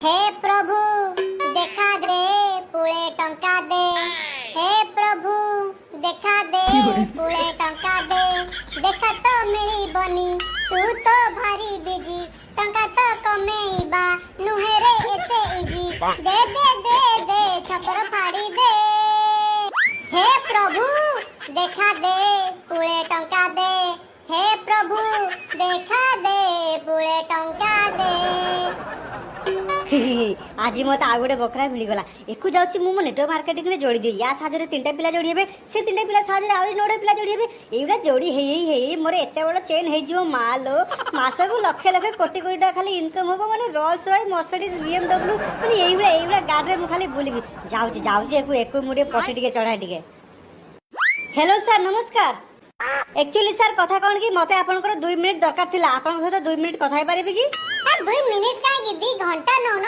हे प्रभु देखा दे पुळे टंका दे। हे प्रभु देखा दे पुळे टंका दे। देखा तो मिलिबनी तू तो भारी बिजी टंका तो कमेइबा नुहे रे एते इजी। दे दे दे दे छपर फाड़ी दे। हे प्रभु देखा दे पुळे टंका दे। हे प्रभु देखा दे पुळे टंका दे। आज मत आउ गोटे बकरा मिलगला एकु जाउची मु नेटवर्क मार्केटिंग रे जोड़ी दे या साजरे तीनटा पिला जोड़ी हेबे से तीनटा पिला साजरे आउरी नोडे पिला जोड़ी हेबे एउडा जोड़ी हेई मोर एते बड़ चेन हेई जीवो मालो मासकु लक्ष लक्ष कोटी कोटी टाका खाली इनकम होबो माने रोल्स रॉयस मर्सिडीज बीएमडब्ल्यू माने एउडा गाड़ी रे मु खाली बुलिबी जाउची एकु मुडे पटी टिके चढ़ा टिके। हेलो सर नमस्कार। एक्चुअली सर कथा कोन कि मते आपनकर 2 मिनिट दरकार थिला आपन सहित 2 मिनिट कथा हे पारिबे कि? 2 मिनिट का 2 घंटा न